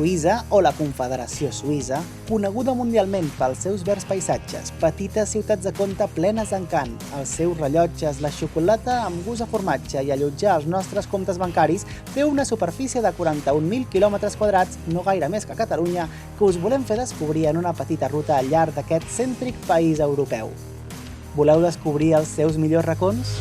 Suïssa, o la Confederació Suïssa, coneguda mundialment pels seus verds paisatges, petites ciutats de conte plenes d'encant, els seus rellotges, la xocolata amb gust a formatge i allotjar els nostres comptes bancaris, té una superfície de 41.000 quilòmetres quadrats, no gaire més que Catalunya, que us volem fer descobrir en una petita ruta al llarg d'aquest cèntric país europeu. Voleu descobrir els seus millors racons?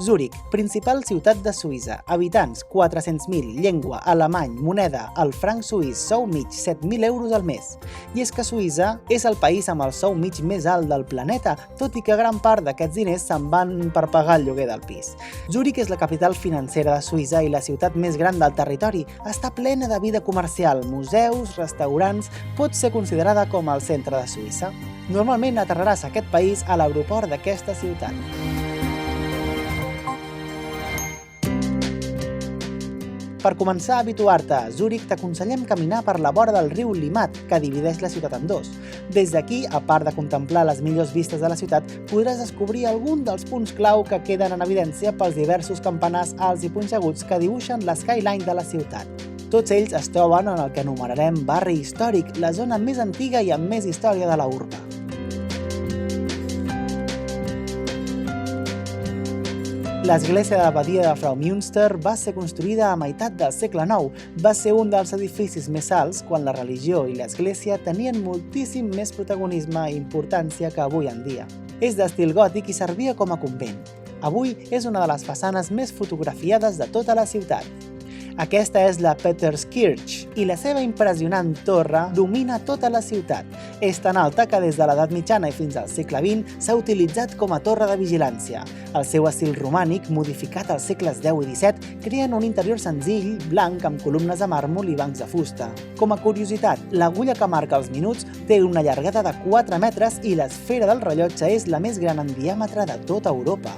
Zúrich, principal ciutat de Suïssa, habitants 400.000, llengua, alemany, moneda, el franc suís, sou mig 7.000 euros al mes. I és que Suïssa és el país amb el sou mig més alt del planeta, tot i que gran part d'aquests diners se'n van per pagar el lloguer del pis. Zúrich és la capital financera de Suïssa i la ciutat més gran del territori. Està plena de vida comercial, museus, restaurants, pot ser considerada com el centre de Suïssa. Normalment aterraràs a aquest país a l'aeroport d'aquesta ciutat. Per començar a habituar-te a Zúrich, t'aconsellem caminar per la vora del riu Limmat, que divideix la ciutat en dos. Des d'aquí, a part de contemplar les millors vistes de la ciutat, podràs descobrir algun dels punts clau que queden en evidència pels diversos campanars alts i punxeguts que dibuixen l'skyline de la ciutat. Tots ells es troben en el que anomenarem barri històric, la zona més antiga i amb més història de la urba. L'església de l'abadia de Frau Münster va ser construïda a meitat del segle IX. Va ser un dels edificis més alts quan la religió i l'església tenien moltíssim més protagonisme i importància que avui en dia. És d'estil gòtic i servia com a convent. Avui és una de les façanes més fotografiades de tota la ciutat. Aquesta és la Peterskirche i la seva impressionant torre domina tota la ciutat. És tan alta que des de l'edat mitjana i fins al segle XX s'ha utilitzat com a torre de vigilància. El seu estil romànic, modificat als segles X i XVII, creen un interior senzill, blanc, amb columnes de màrmol i bancs de fusta. Com a curiositat, l'agulla que marca els minuts té una llargada de 4 metres i l'esfera del rellotge és la més gran en diàmetre de tota Europa.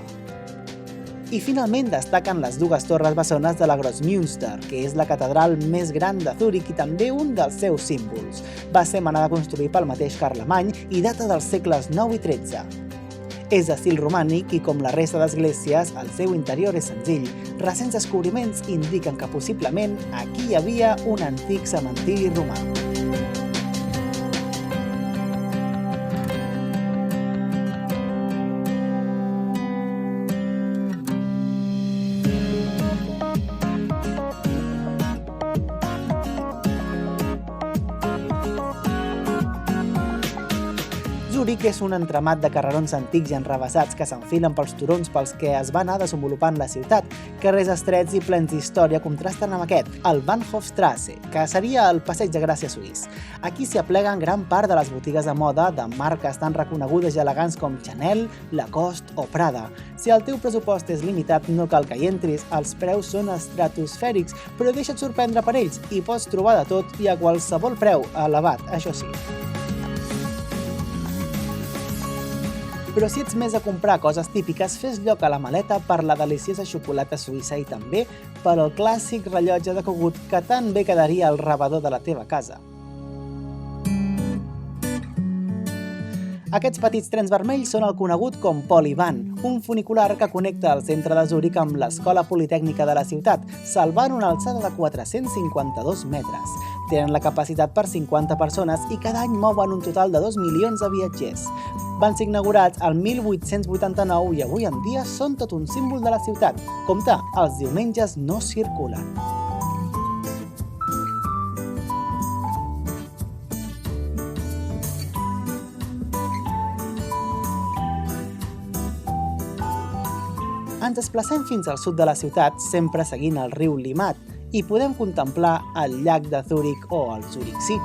I finalment destaquen les dues torres bessones de la Grossmünster, que és la catedral més gran de Zúrich i també un dels seus símbols. Va ser manada a construir pel mateix Carlemany i data dels segles IX i XIII. És d'estil romànic i, com la resta d'esglésies, el seu interior és senzill. Recents descobriments indiquen que possiblement aquí hi havia un antic cementiri romà. Zúrich és un entramat de carrerons antics i enrevessats que s'enfilen pels turons pels que es va anar desenvolupant la ciutat. Carrers estrets i plens d'història contrasten amb aquest, el Bahnhofstrasse, que seria el Passeig de Gràcia suís. Aquí s'hi apleguen gran part de les botigues de moda de marques tan reconegudes i elegants com Chanel, Lacoste o Prada. Si el teu pressupost és limitat, no cal que hi entris, els preus són estratosfèrics, però deixa't sorprendre per ells i pots trobar de tot i a qualsevol preu, elevat, això sí. Però si ets més a comprar coses típiques, fes lloc a la maleta per la deliciosa xocolata suïssa i també per al clàssic rellotge de cogut que tan bé quedaria al rebedor de la teva casa. Aquests petits trens vermells són el conegut com Polybahn, un funicular que connecta el centre de Zúrich amb l'Escola Politècnica de la ciutat, salvant una alçada de 452 metres. Tenen la capacitat per 50 persones i cada any mouen un total de 2 milions de viatgers. Van ser inaugurats el 1889 i avui en dia són tot un símbol de la ciutat. Compte, els diumenges no circulen. Ens desplacem fins al sud de la ciutat, sempre seguint el riu Limmat, i podem contemplar el llac de Zúrich o el Zürichsee.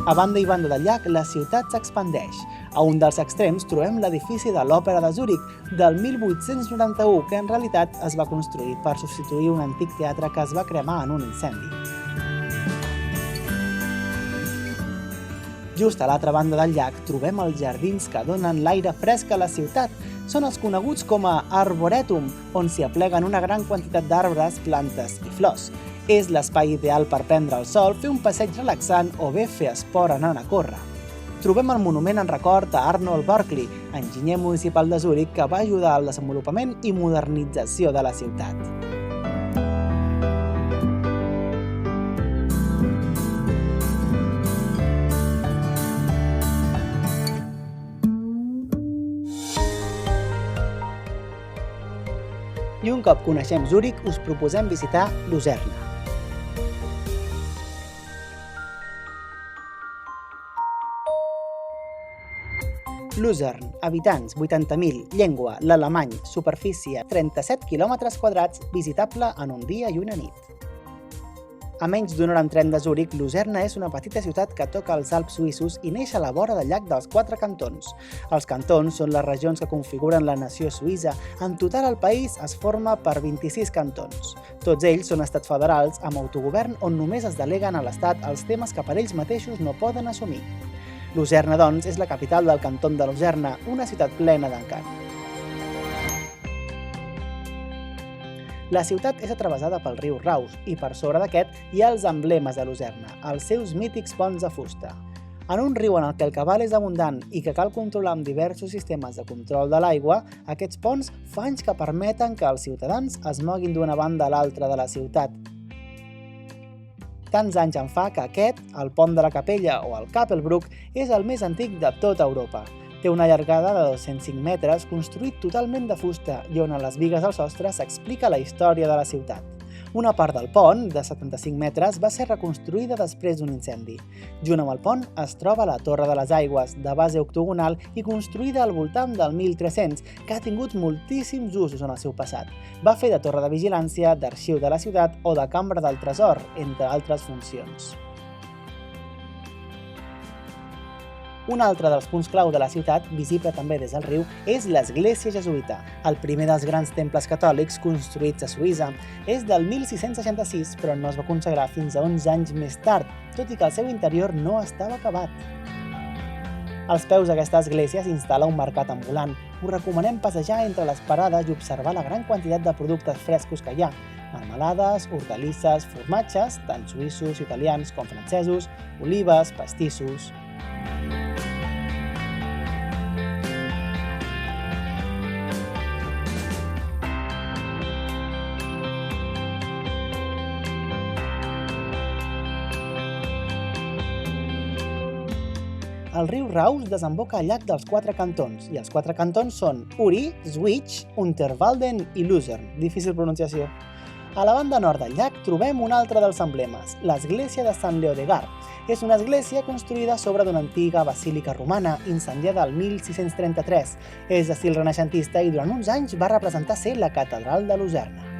A banda i banda del llac, la ciutat s'expandeix. A un dels extrems trobem l'edifici de l'Òpera de Zúrich, del 1891, que en realitat es va construir per substituir un antic teatre que es va cremar en un incendi. Just a l'altra banda del llac trobem els jardins que donen l'aire fresc a la ciutat. Són els coneguts com a Arboretum, on s'hi apleguen una gran quantitat d'arbres, plantes i flors. És l'espai ideal per prendre el sol, fer un passeig relaxant o bé fer esport anant a córrer. Trobem el monument en record a Arnold Barclay, enginyer municipal de Zúrich que va ajudar al desenvolupament i modernització de la ciutat. I un cop coneixem Zúrich, us proposem visitar Luserna. Luzern, habitants 80.000, llengua l'alemany, superfície 37 km², visitable en un dia i una nit. A menys d'una hora en tren de Zúrich, Luserna és una petita ciutat que toca els Alps suïssos i neix a la vora del llac dels 4 cantons. Els cantons són les regions que configuren la nació suïssa. En total, el país es forma per 26 cantons. Tots ells són estats federals amb autogovern on només es deleguen a l'estat els temes que per ells mateixos no poden assumir. Luserna, doncs, és la capital del canton de Luserna, una ciutat plena d'encant. La ciutat és travessada pel riu Raus i per sobre d'aquest hi ha els emblemes de Luserna, els seus mítics ponts de fusta. En un riu en el que el cabal és abundant i que cal controlar amb diversos sistemes de control de l'aigua, aquests ponts fa anys que permeten que els ciutadans es moguin d'una banda a l'altra de la ciutat. Tants anys en fa que aquest, el pont de la Capella o el Kappelbruck, és el més antic de tota Europa. Té una llargada de 205 metres, construït totalment de fusta i on a les bigues al sostre s'explica la història de la ciutat. Una part del pont, de 75 metres, va ser reconstruïda després d'un incendi. Junt amb el pont es troba la Torre de les Aigües, de base octogonal i construïda al voltant del 1300, que ha tingut moltíssims usos en el seu passat. Va fer de torre de vigilància, d'arxiu de la ciutat o de cambra del tresor, entre altres funcions. Un altre dels punts clau de la ciutat, visible també des del riu, és l'església jesuïta, el primer dels grans temples catòlics construïts a Suïssa. És del 1666, però no es va consagrar fins a 11 anys més tard, tot i que el seu interior no estava acabat. Als peus d'aquesta església s'instal·la un mercat ambulant. Us recomanem passejar entre les parades i observar la gran quantitat de productes frescos que hi ha: marmelades, hortalisses, formatges, tant suïssos, italians com francesos, olives, pastissos. El riu Raus desemboca al llac dels 4 cantons, i els 4 cantons són Uri, Schwyz, Unterwalden i Luzern. Difícil pronunciació. A la banda nord del llac trobem un altre dels emblemes, l'església de Sant Leodegard. És una església construïda sobre d'una antiga basílica romana, incendiada el 1633. És d'estil renaixentista i durant uns anys va representar ser la catedral de Luserna.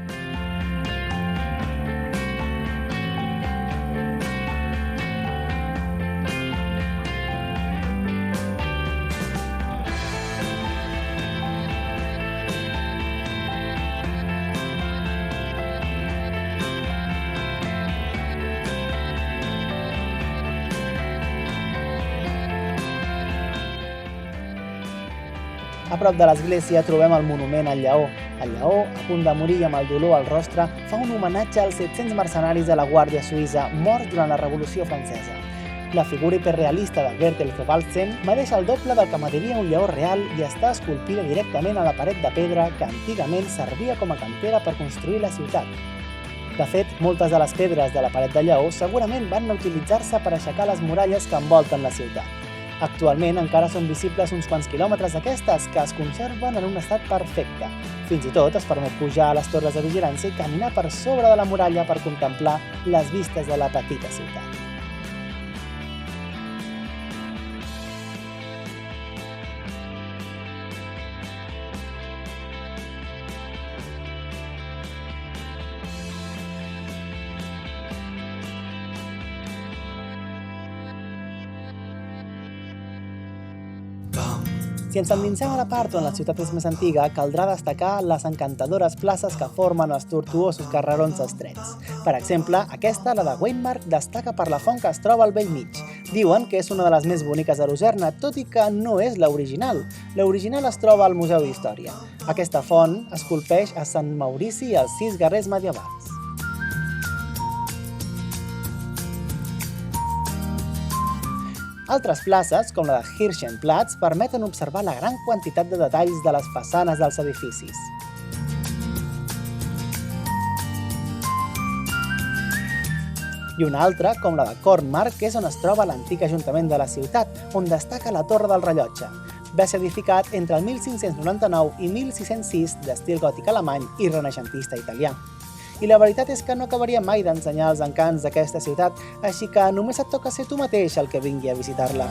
A prop de l'església trobem el monument al lleó. El lleó, a punt de morir amb el dolor al rostre, fa un homenatge als 700 mercenaris de la Guàrdia Suïssa morts durant la Revolució Francesa. La figura hiperrealista de Bertel Thorvaldsen medeix el doble del que mediria un lleó real i està esculpida directament a la paret de pedra que antigament servia com a cantera per construir la ciutat. De fet, moltes de les pedres de la paret de lleó segurament van utilitzar-se per aixecar les muralles que envolten la ciutat. Actualment encara són visibles uns quants quilòmetres d'aquestes que es conserven en un estat perfecte. Fins i tot es permet pujar a les torres de vigilància i caminar per sobre de la muralla per contemplar les vistes de la petita ciutat. Si ens endinsem a la part on la ciutat és més antiga, caldrà destacar les encantadores places que formen els tortuosos carrerons estrets. Per exemple, aquesta, la de Weinmark, destaca per la font que es troba al bell mig. Diuen que és una de les més boniques de Lucerna, tot i que no és l'original. L'original es troba al Museu d'Història. Aquesta font esculpeix a Sant Maurici i els 6 guerrers medievals. Altres places, com la de Hirschenplatz, permeten observar la gran quantitat de detalls de les façanes dels edificis. I una altra, com la de Kornmark, que és on es troba l'antic ajuntament de la ciutat, on destaca la Torre del Rellotge. Va ser edificat entre el 1599 i 1606 d'estil gòtic alemany i renaixentista italià. I la veritat és que no acabaria mai d'ensenyar els encants d'aquesta ciutat, així que només et toca ser tu mateix el que vingui a visitar-la.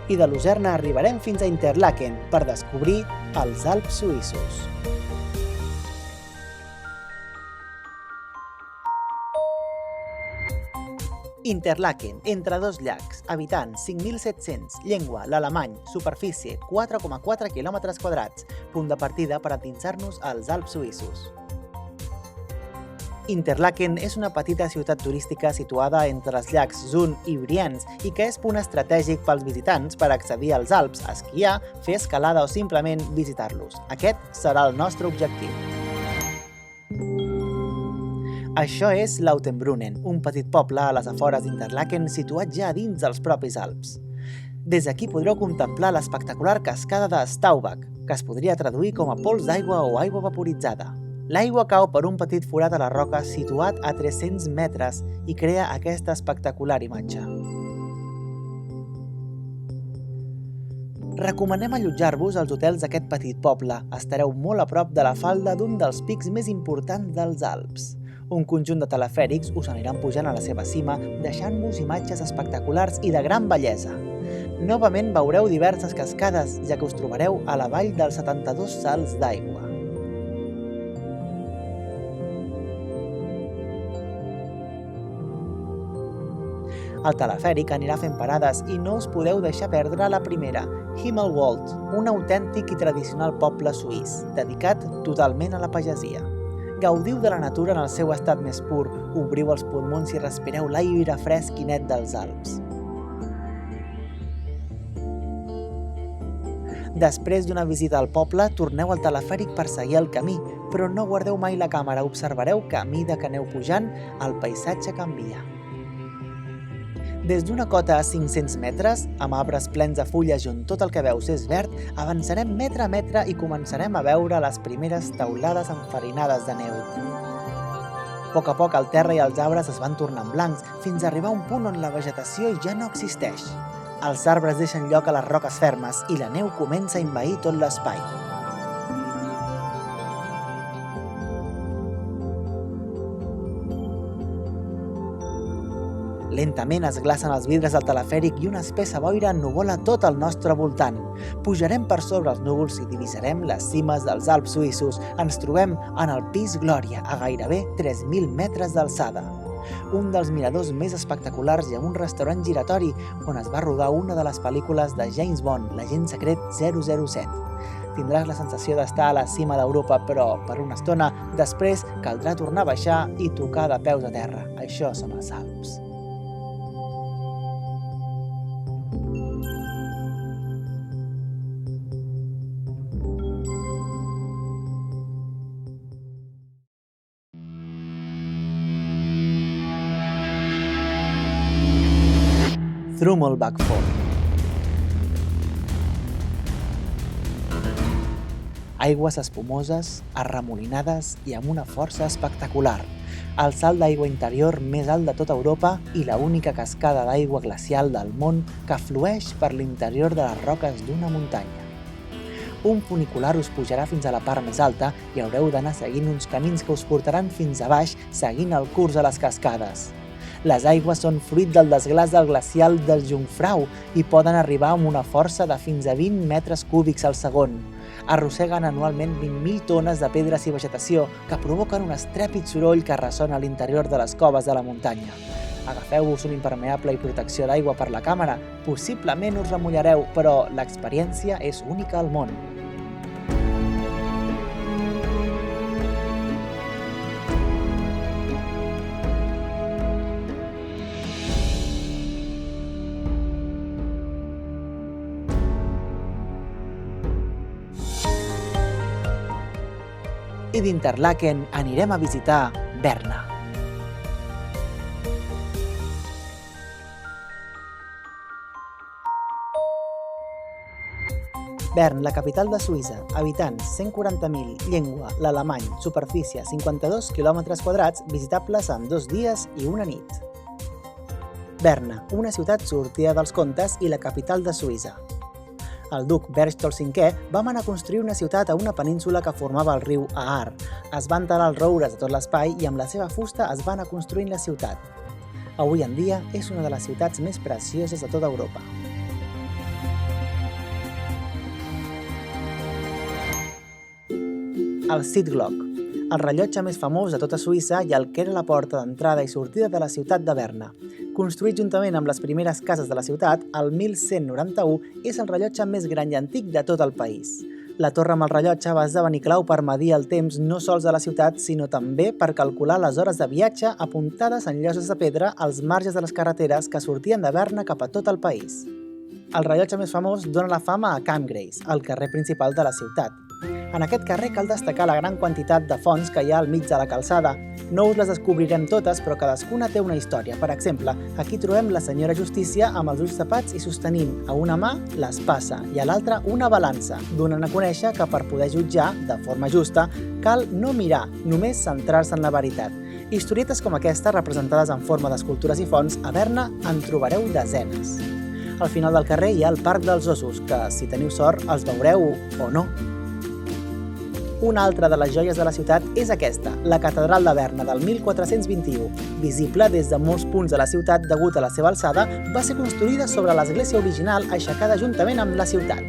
I de Lucerna arribarem fins a Interlaken per descobrir els Alps suïssos. Interlaken, entre dos llacs, habitants 5.700, llengua l'alemany, superfície 4,4 km², punt de partida per endinsar-nos als Alps suïssos. Interlaken és una petita ciutat turística situada entre els llacs Zun i Brienz i que és punt estratègic pels visitants per accedir als Alps, esquiar, fer escalada o simplement visitar-los. Aquest serà el nostre objectiu. Això és Lautenbrunnen, un petit poble a les afores d'Interlaken situat ja dins dels propis Alps. Des d'aquí podreu contemplar l'espectacular cascada de Staubach, que es podria traduir com a pols d'aigua o aigua vaporitzada. L'aigua cau per un petit forat a la roca situat a 300 metres i crea aquesta espectacular imatge. Recomanem allotjar-vos als hotels d'aquest petit poble. Estareu molt a prop de la falda d'un dels pics més importants dels Alps. Un conjunt de telefèrics us aniran pujant a la seva cima, deixant-vos imatges espectaculars i de gran bellesa. Novament veureu diverses cascades, ja que us trobareu a la vall dels 72 salts d'aigua. El telefèric anirà fent parades i no us podeu deixar perdre la primera, Himmelwald, un autèntic i tradicional poble suís, dedicat totalment a la pagesia. Gaudiu de la natura en el seu estat més pur, obriu els pulmons i respireu l'aire fresc i net dels Alps. Després d'una visita al poble, torneu al telefèric per seguir el camí, però no guardeu mai la càmera, observareu que a mida que aneu pujant, el paisatge canvia. Des d'una cota a 500 metres, amb arbres plens de fulles i on tot el que veus és verd, avançarem metre a metre i començarem a veure les primeres teulades enfarinades de neu. A poc el terra i els arbres es van tornant blancs, fins a arribar a un punt on la vegetació ja no existeix. Els arbres deixen lloc a les roques fermes i la neu comença a envair tot l'espai. Lentament es glacen els vidres del telefèric i una espessa boira ennuvola tot el nostre voltant. Pujarem per sobre els núvols i divisarem les cimes dels Alps suïssos. Ens trobem en el Pis Glòria, a gairebé 3.000 metres d'alçada. Un dels miradors més espectaculars i amb un restaurant giratori on es va rodar una de les pel·lícules de James Bond, l'agent secret 007. Tindràs la sensació d'estar a la cima d'Europa, però per una estona, després caldrà tornar a baixar i tocar de peus a terra. Això són els Alps. Trummelbach Fort. Aigües espumoses, arremolinades i amb una força espectacular. El salt d'aigua interior més alt de tota Europa i l'única cascada d'aigua glacial del món que flueix per l'interior de les roques d'una muntanya. Un funicular us pujarà fins a la part més alta i haureu d'anar seguint uns camins que us portaran fins a baix seguint el curs de les cascades. Les aigües són fruit del desglaç del glacial del Jungfrau i poden arribar amb una força de fins a 20 metres cúbics al segon. Arrosseguen anualment 20.000 tones de pedres i vegetació que provoquen un estrèpid soroll que ressona a l'interior de les coves de la muntanya. Agafeu-vos un impermeable i protecció d'aigua per la càmera, possiblement us remullareu, però l'experiència és única al món. I d'Interlaken anirem a visitar Berna. Bern, la capital de Suïssa, habitants 140.000, llengua, l'alemany, superfície 52 km², visitables en 2 dies i una nit. Berna, una ciutat sortida dels contes i la capital de Suïssa. El duc Berchtold V va manar construir una ciutat a una península que formava el riu Aar. Es van talar els roures de tot l'espai i amb la seva fusta es va anar construint la ciutat. Avui en dia és una de les ciutats més precioses de tota Europa. El Sittglock, el rellotge més famós de tota Suïssa i el que era la porta d'entrada i sortida de la ciutat de Berna. Construït juntament amb les primeres cases de la ciutat, el 1191 és el rellotge més gran i antic de tot el país. La torre amb el rellotge va esdevenir clau per medir el temps no sols a la ciutat, sinó també per calcular les hores de viatge apuntades en lloses de pedra als marges de les carreteres que sortien de Berna cap a tot el país. El rellotge més famós dona la fama a Camp Grace, el carrer principal de la ciutat. En aquest carrer cal destacar la gran quantitat de fonts que hi ha al mig de la calçada. No us les descobrirem totes, però cadascuna té una història. Per exemple, aquí trobem la senyora Justícia amb els ulls tapats i sostenint a una mà l'espasa i a l'altra una balança, donant a conèixer que per poder jutjar, de forma justa, cal no mirar, només centrar-se en la veritat. Historietes com aquesta, representades en forma d'escultures i fonts, a Berna en trobareu desenes. Al final del carrer hi ha el Parc dels Ossos, que, si teniu sort, els veureu o no. Una altra de les joies de la ciutat és aquesta, la Catedral de Berna del 1421. Visible des de molts punts de la ciutat degut a la seva alçada, va ser construïda sobre l'església original aixecada juntament amb la ciutat.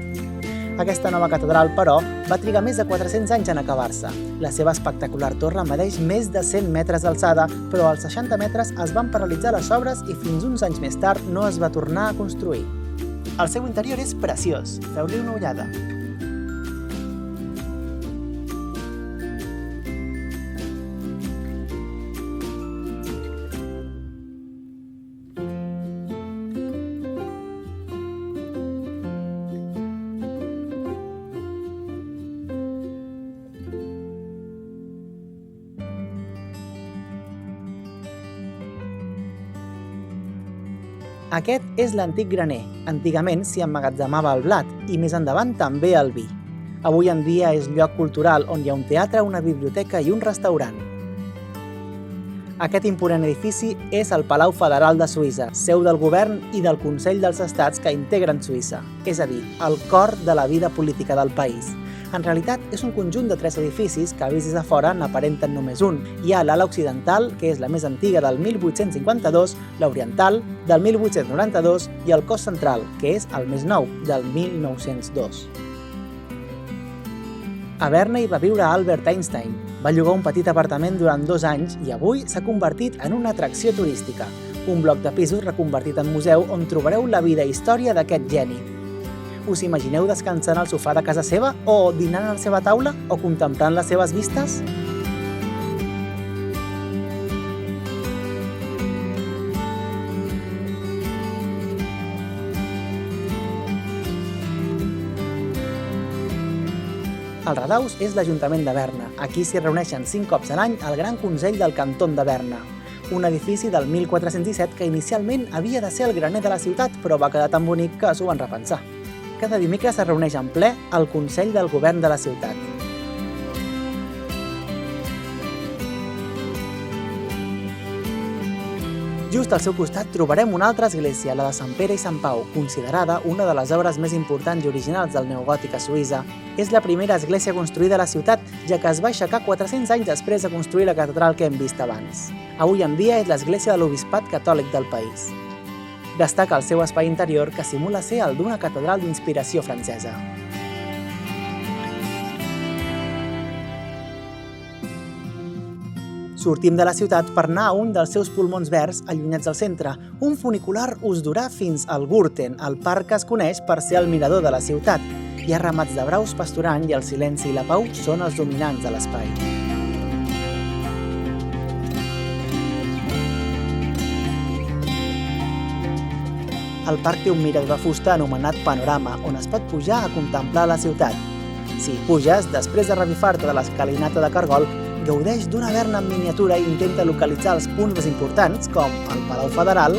Aquesta nova catedral, però, va trigar més de 400 anys en acabar-se. La seva espectacular torre medeix més de 100 metres d'alçada, però als 60 metres es van paralitzar les obres i fins uns anys més tard no es va tornar a construir. El seu interior és preciós, feu-li una ullada. Aquest és l'antic graner. Antigament s'hi emmagatzemava el blat i més endavant també el vi. Avui en dia és lloc cultural on hi ha un teatre, una biblioteca i un restaurant. Aquest imponent edifici és el Palau Federal de Suïssa, seu del govern i del Consell dels Estats que integren Suïssa, és a dir, el cor de la vida política del país. En realitat, és un conjunt de 3 edificis que, vist des de fora, n'aparenten només un. Hi ha l'ala occidental, que és la més antiga del 1852, l'oriental, del 1892, i el cos central, que és el més nou, del 1902. A Berna hi va viure Albert Einstein. Va llogar un petit apartament durant 2 anys i avui s'ha convertit en una atracció turística. Un bloc de pisos reconvertit en museu on trobareu la vida i història d'aquest geni. Us imagineu descansant al sofà de casa seva, o dinant a la seva taula, o contemplant les seves vistes? El Radaus és l'Ajuntament de Berna. Aquí s'hi reuneixen 5 cops a l'any el Gran Consell del Canton de Berna. Un edifici del 1417 que inicialment havia de ser el graner de la ciutat, però va quedar tan bonic que s'ho van repensar. Cada dimecres es reuneix en ple el Consell del Govern de la ciutat. Just al seu costat trobarem una altra església, la de Sant Pere i Sant Pau, considerada una de les obres més importants i originals del neogòtic a Suïssa. És la primera església construïda a la ciutat, ja que es va aixecar 400 anys després de construir la catedral que hem vist abans. Avui en dia és l'església de l'Obispat Catòlic del país. Destaca el seu espai interior, que simula ser el d'una catedral d'inspiració francesa. Sortim de la ciutat per anar a un dels seus pulmons verds allunyats del centre. Un funicular us durà fins al Gurten, el parc que es coneix per ser el mirador de la ciutat. Hi ha ramats de braus pasturant i el silenci i la pau són els dominants de l'espai. El parc té un mirador de fusta anomenat Panorama, on es pot pujar a contemplar la ciutat. Si hi puges, després de revifar-te de l'escalinata de cargol, gaudeix d'una Berna en miniatura i intenta localitzar els punts més importants, com el Palau Federal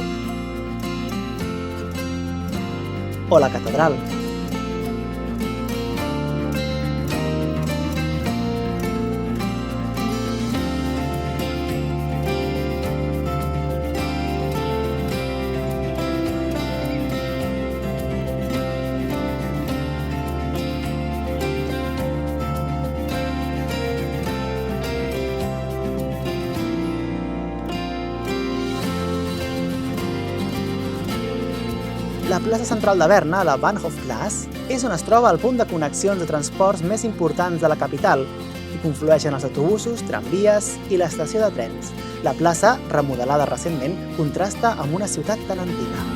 o la catedral. La plaça central de Berna, la Bahnhofplatz, és on es troba el punt de connexions de transports més importants de la capital i conflueixen els autobusos, tramvies i l'estació de trens. La plaça, remodelada recentment, contrasta amb una ciutat tan antiga.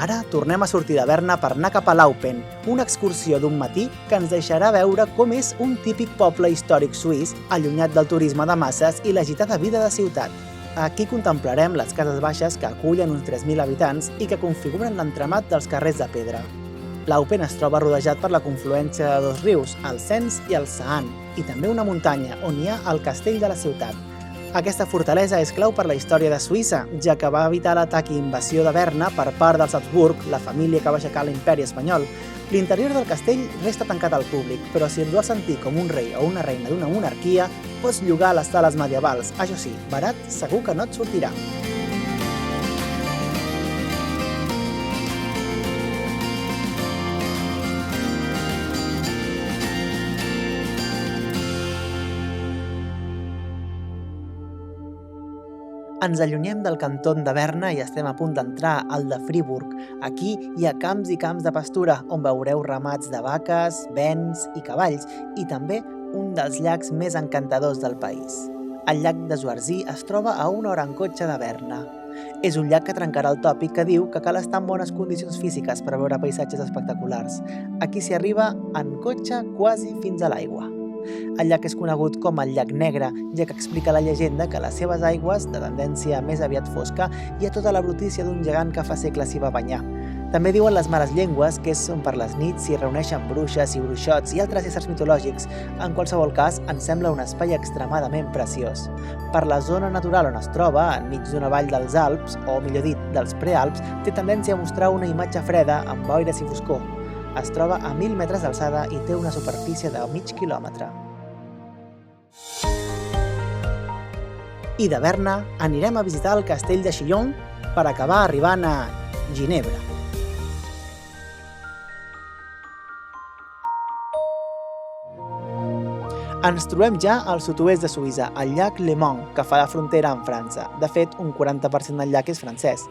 Ara tornem a sortir de Berna per anar cap a Laupen, una excursió d'un matí que ens deixarà veure com és un típic poble històric suís, allunyat del turisme de masses i l'agitada vida de ciutat. Aquí contemplarem les cases baixes que acullen uns 3.000 habitants i que configuren l'entramat dels carrers de pedra. Laupen es troba rodejat per la confluència de dos rius, el Sens i el Saan, i també una muntanya on hi ha el castell de la ciutat. Aquesta fortalesa és clau per la història de Suïssa, ja que va evitar l'atac i invasió de Berna per part dels Habsburg, la família que va aixecar l'imperi espanyol. L'interior del castell resta tancat al públic, però si et vols sentir com un rei o una reina d'una monarquia, pots llogar a les sales medievals. Això sí, barat segur que no et sortirà. Ens allunyem del cantó de Berna i estem a punt d'entrar al de Friburg. Aquí hi ha camps i camps de pastura, on veureu ramats de vaques, bens i cavalls, i també un dels llacs més encantadors del país. El llac de Jouarcy es troba a una hora en cotxe de Berna. És un llac que trencarà el tòpic que diu que cal estar en bones condicions físiques per veure paisatges espectaculars. Aquí s'hi arriba en cotxe quasi fins a l'aigua. El llac és conegut com el llac Negre, ja que explica la llegenda que a les seves aigües, de tendència més aviat fosca, hi ha tota la brutícia d'un gegant que fa segles s'hi va banyar. També diuen les males llengües, que és on per les nits s'hi reuneixen bruixes i bruixots i altres éssers mitològics. En qualsevol cas, ens sembla un espai extremadament preciós. Per la zona natural on es troba, enmig d'una vall dels Alps, o millor dit, dels Prealps, té tendència a mostrar una imatge freda amb boires i foscor. Es troba a 1.000 metres d'alçada i té una superfície de mig quilòmetre. I de Berna anirem a visitar el castell de Chillon per acabar arribant a Ginebra. Ens trobem ja al sud-oest de Suïssa, al llac Le Mans, que fa la frontera amb França. De fet, un 40% del llac és francès.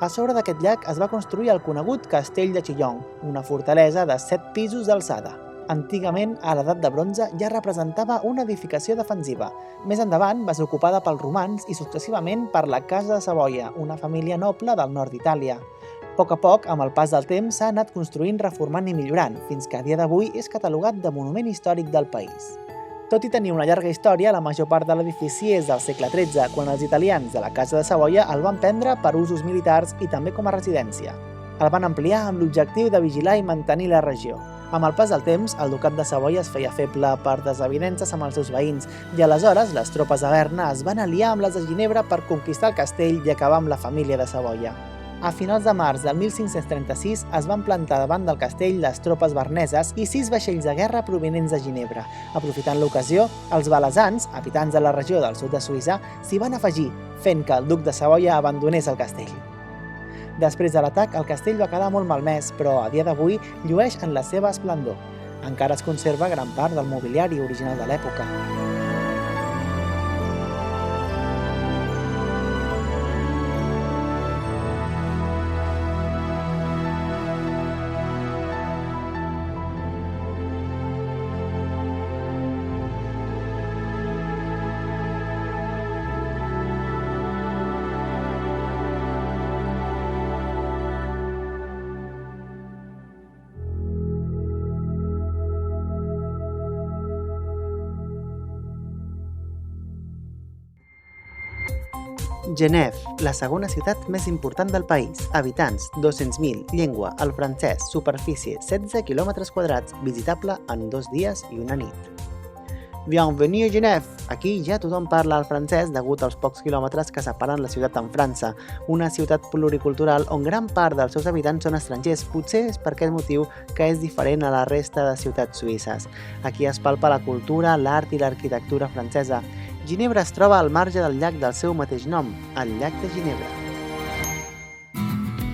A sobre d'aquest llac es va construir el conegut castell de Chillon, una fortalesa de 7 pisos d'alçada. Antigament, a l'edat de bronze, ja representava una edificació defensiva. Més endavant va ser ocupada pels romans i successivament per la Casa de Savoia, una família noble del nord d'Itàlia. A poc, amb el pas del temps, s'ha anat construint, reformant i millorant, fins que a dia d'avui és catalogat de monument històric del país. Tot i tenir una llarga història, la major part de l'edifici és del segle XIII, quan els italians de la Casa de Savoia el van prendre per usos militars i també com a residència. El van ampliar amb l'objectiu de vigilar i mantenir la regió. Amb el pas del temps, el ducat de Savoia es feia feble per desavinences amb els seus veïns i aleshores les tropes de Berna es van aliar amb les de Ginebra per conquistar el castell i acabar amb la família de Savoia. A finals de març del 1536 es van plantar davant del castell les tropes berneses i 6 vaixells de guerra provinents de Ginebra. Aprofitant l'ocasió, els valesans, habitants de la regió del sud de Suïssa, s'hi van afegir, fent que el duc de Savoia abandonés el castell. Després de l'atac, el castell va quedar molt malmès, però a dia d'avui llueix en la seva esplendor. Encara es conserva gran part del mobiliari original de l'època. Genève, la segona ciutat més important del país. Habitants, 200.000. Llengua, el francès. Superfície, 16 km². Visitable en 2 dies i una nit. Bienvenue a Genève! Aquí ja tothom parla el francès degut als pocs quilòmetres que separen la ciutat amb França, una ciutat pluricultural on gran part dels seus habitants són estrangers. Potser és per aquest motiu que és diferent a la resta de ciutats suïsses. Aquí es palpa la cultura, l'art i l'arquitectura francesa. Ginebra es troba al marge del llac del seu mateix nom, el llac de Ginebra.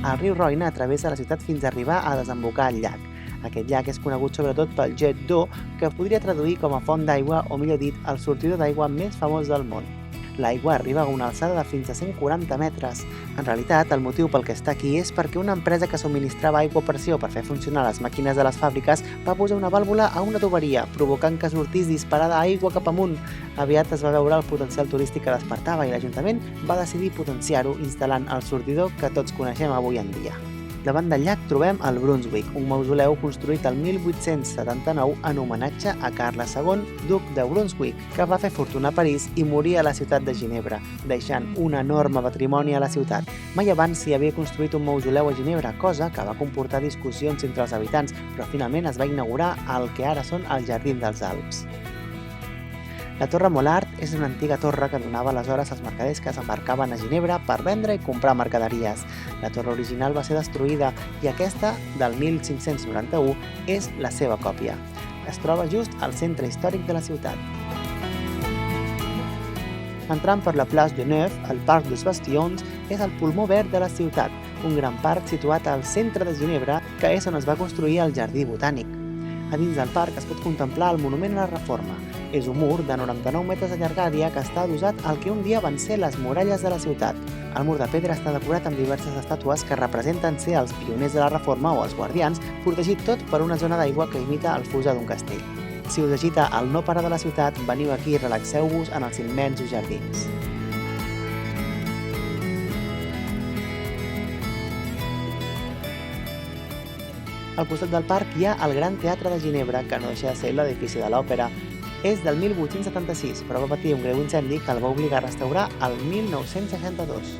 El riu Roine travessa la ciutat fins a arribar a desembocar al llac. Aquest llac és conegut sobretot pel jet d'eau, que podria traduir com a font d'aigua o, millor dit, el sortidor d'aigua més famós del món. L'aigua arriba a una alçada de fins a 140 metres. En realitat, el motiu pel que està aquí és perquè una empresa que subministrava aigua a pressió per fer funcionar les màquines de les fàbriques va posar una vàlvula a una tuberia, provocant que sortís disparada aigua cap amunt. Aviat es va veure el potencial turístic que despertava i l'Ajuntament va decidir potenciar-ho instal·lant el sortidor que tots coneixem avui en dia. Davant del llac trobem el Brunswick, un mausoleu construït el 1879 en homenatge a Carles II, duc de Brunswick, que va fer fortuna a París i morir a la ciutat de Ginebra, deixant un enorme patrimoni a la ciutat. Mai abans s'hi havia construït un mausoleu a Ginebra, cosa que va comportar discussions entre els habitants, però finalment es va inaugurar el que ara són els Jardins dels Alps. La Torre Mollart és una antiga torre que donava aleshores als mercaders que s'embarcaven a Ginebra per vendre i comprar mercaderies. La torre original va ser destruïda i aquesta, del 1591, és la seva còpia. Es troba just al centre històric de la ciutat. Entrant per la Place de Neuf, el Parc des Bastions és el pulmó verd de la ciutat, un gran parc situat al centre de Ginebra, que és on es va construir el Jardí Botànic. A dins del parc es pot contemplar el Monument a la Reforma. És un mur de 99 metres de llargària que està adossat al que un dia van ser les muralles de la ciutat. El mur de pedra està decorat amb diverses estàtues que representen ser els pioners de la Reforma o els guardians, protegit tot per una zona d'aigua que imita el fosa d'un castell. Si us agita el no parar de la ciutat, veniu aquí i relaxeu-vos en els immensos jardins. Al costat del parc hi ha el Gran Teatre de Ginebra, que no deixa de ser l'edifici de l'òpera. És del 1876, però va patir un greu incendi que el va obligar a restaurar el 1962.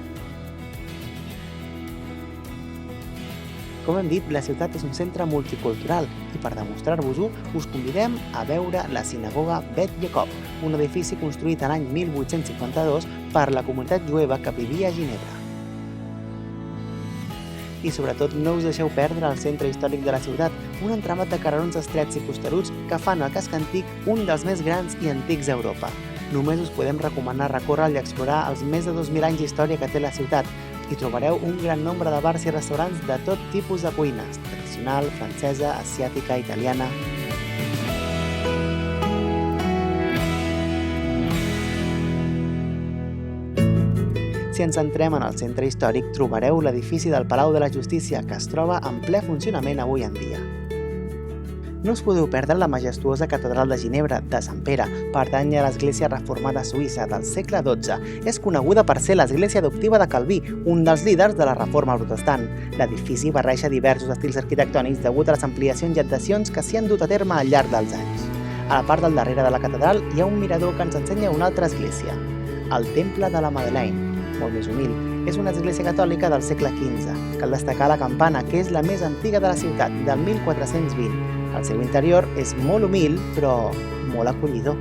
Com hem dit, la ciutat és un centre multicultural i per demostrar-vos-ho us convidem a veure la sinagoga Bet Jacob, un edifici construït l'any 1852 per la comunitat jueva que vivia a Ginebra. I sobretot no us deixeu perdre el centre històric de la ciutat, un entramat de carrerons estrets i costeruts que fan el casc antic un dels més grans i antics d'Europa. Només us podem recomanar recórrer-lo i explorar els més de 2.000 anys d'història que té la ciutat. Hi trobareu un gran nombre de bars i restaurants de tot tipus de cuines, tradicional, francesa, asiàtica, italiana. Si ens centrem en el centre històric, trobareu l'edifici del Palau de la Justícia, que es troba en ple funcionament avui en dia. No us podeu perdre la majestuosa catedral de Ginebra, de Sant Pere, pertany a l'església reformada suïssa del segle XII. És coneguda per ser l'església adoptiva de Calví, un dels líders de la reforma protestant. L'edifici barreja diversos estils arquitectònics degut a les ampliacions i adhesions que s'hi han dut a terme al llarg dels anys. A la part del darrere de la catedral hi ha un mirador que ens ensenya una altra església, el Temple de la Madeleine, molt més humil. És una església catòlica del segle XV. Cal destacar la campana, que és la més antiga de la ciutat, del 1420. El seu interior és molt humil, però molt acollidor.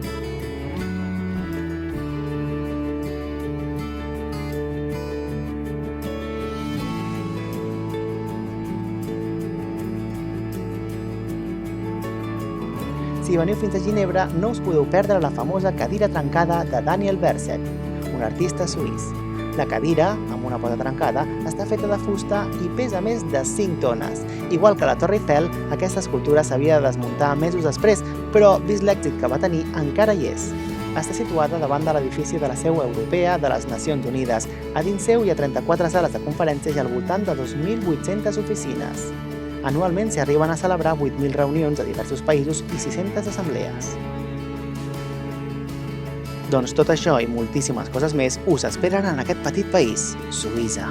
Si veniu fins a Ginebra, no us podeu perdre la famosa cadira trencada de Daniel Berset, un artista suís. La cadira, amb una pota trencada, està feta de fusta i pesa més de 5 tones. Igual que la Torre Eiffel, aquesta escultura s'havia de desmuntar mesos després, però, vist l'èxit que va tenir, encara hi és. Està situada davant de l'edifici de la seu europea de les Nacions Unides. A dins seu hi ha 34 sales de conferències i al voltant de 2.800 oficines. Anualment s'hi arriben a celebrar 8.000 reunions a diversos països i 600 assemblees. Doncs tot això i moltíssimes coses més us esperen en aquest petit país, Suïssa.